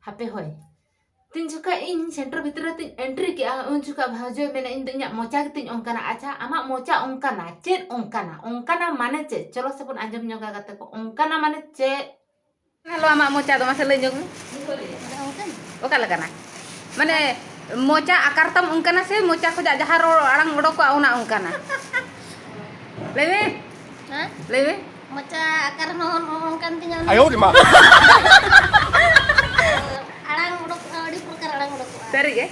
hape hoy tin juga in center bitra tin entry ki un juga bhajo mena in dunya mocha tin ongkana acha ama mocha ongkana chet ongkana mane chet cholo sebun anjam nyoga kata ko ongkana mane chet halo ama mocha do masa lenyong oka lagana mane mocha akartam ongkana se mocha ko jaharo arang odok ko una ongkana lewe ha lewe mocha akar non ongkan tinya ayo di ma arang odok di prokar arang odok sari ge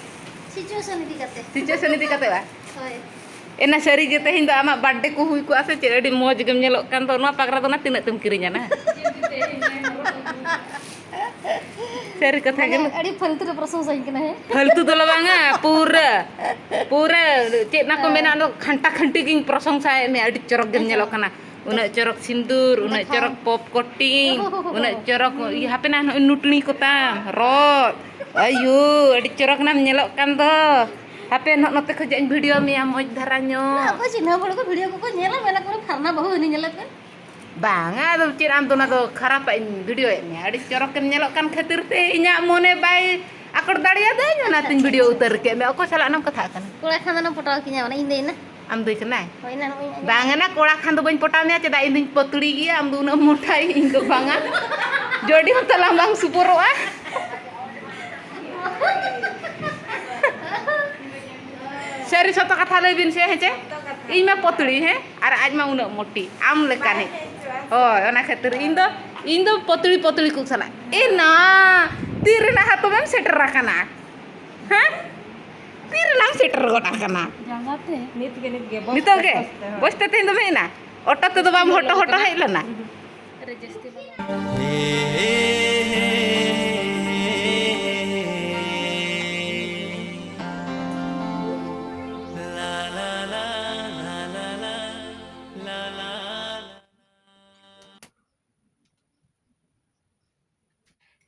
situation idi kate ba hoy ena sari ge tehin do ama birthday ko hui ko ase chere di moj gem nyelok kan to no pakra to na tina tum kirinya na sari katha ge adi faltu do प्रशंसा हिकना है faltu do banga pura chet na ko mena no khanta khanti king प्रशंसा me adi chorok gem nyelok kana una chorok sindur una chorok pop coating una chorok i hape na nutni kota rot ayo adi chorok nam nyelok kan to hape no note ko jan video mi moj dharanyo apa cina bol ko video ko nyela mena ko farna bahu ini nyelok kan banga do cir am to na do kharap video me adi chorok kan nyelok kan khatir te inya mone bai akor daria de na tin video utar ke me ko sala nam katha kan kula khan na photo kinya na inde na am doi kena banga na kora khan do bain potanya ceda inding potuli gi am do na motai indo banga jodi hon talang bang suporo ah seri soto katha lei bin se hece ii ma potuli he ar aj ma una moti am lekane hoy ona khatir indo potuli ku sala ena tirna hatu mem setter rakana ha tirnang setter gota kana jangate nit ge boste tin do mena otta te do bam hoto hei lana register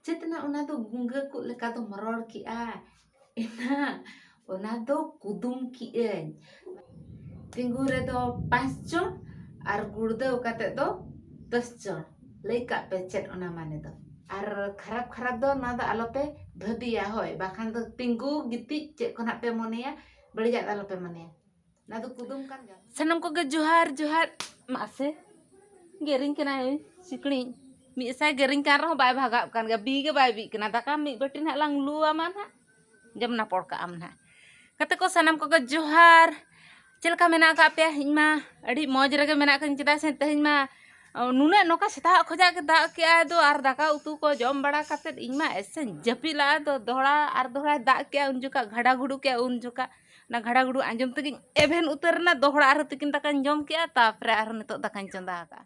cetna ona do gunga ku leka do meror ki a ena ona do kudum ki en tinggu re do 5 jon ar gurde kate do 10 jon leika pecet ona mane do ar kharap do na do alope bhabiya hoy bakhan do tinggu giti cek kona pe moneya baliya alope mane na do kudum kan sanam ko ge johar mase gering kena sikli mi sai gering kan roh bai bhagap kan ga bi ge bai bi kena daka mi betin ha lang lu aman ha jam na porka am na kate ko sanam ko ge johar celka mena ka pe inya adi moj rege mena kan ceda se tehin ma nuna noka seta khoja ke da ke do ar daka utu ko jom bada kate inya esen japila do dohra da ke unjuka ghada gudu ke unjuka na ghada gudu anjom tegi even utar na dohra ar tikin dakan jom ke ta pre ar nitok dakan chonda ka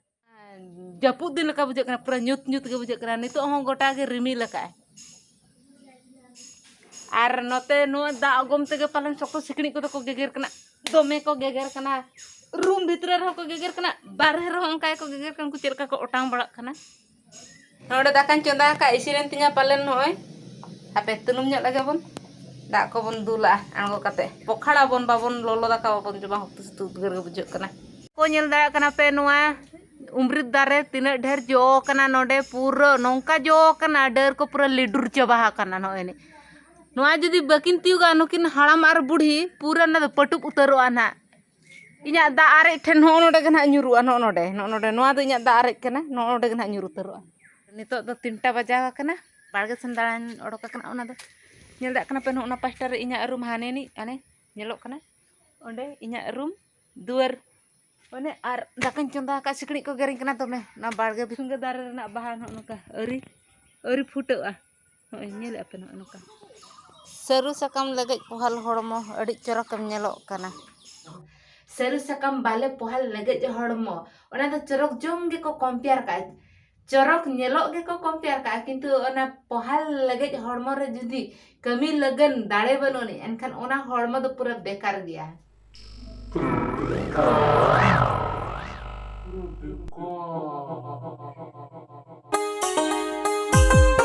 japut din leka bujak kana pura nyut ge bujak kana nitok hon gota ge rimi leka ar note no da gom tege palen sokto sikni ko ko geger kana dome ko geger kana room bhitre reh ko geger kana barhe reh onkai ko geger kan ku cerka ko otang balak kana node dakan chonda ka isiren tinya palen hoy hape tunum nyok lage bon da ko bon dula ango kate pokhara bon babon lolo daka babon joma hoktu stu ger ge bujak kana ko nyel da kana pe noa umrit dare tina dher jo kana node pura nongka jo kana der ko pura lidur chaba kana no ene noa judi bakin tiuga nukin haram ar budhi pura na patup utaro ana inya da are then ho node gana nyuru ano node noa do inya da are kana node gana nyuru utaro nitok do 3 baja kana barge sandaran odok kana ona do nyel da kana pen ona pastar inya room hane ni ane nyelok kana onde inya room duar one ar dakan chonda ka sikni ko gering kana tome na barge bisunga dare na bahan noka ori futo a nyel apen noka seru sakam lagaj pohal hormo adi corokam nyelok kana seru sakam bale pohal lagaj hormo ona do corok jom ge ko compare ka corok nyelok ge ko compare ka kintu ona pohal lagaj hormo re judi kami lagan dare banoni enkan ona hormo do pura bekar dia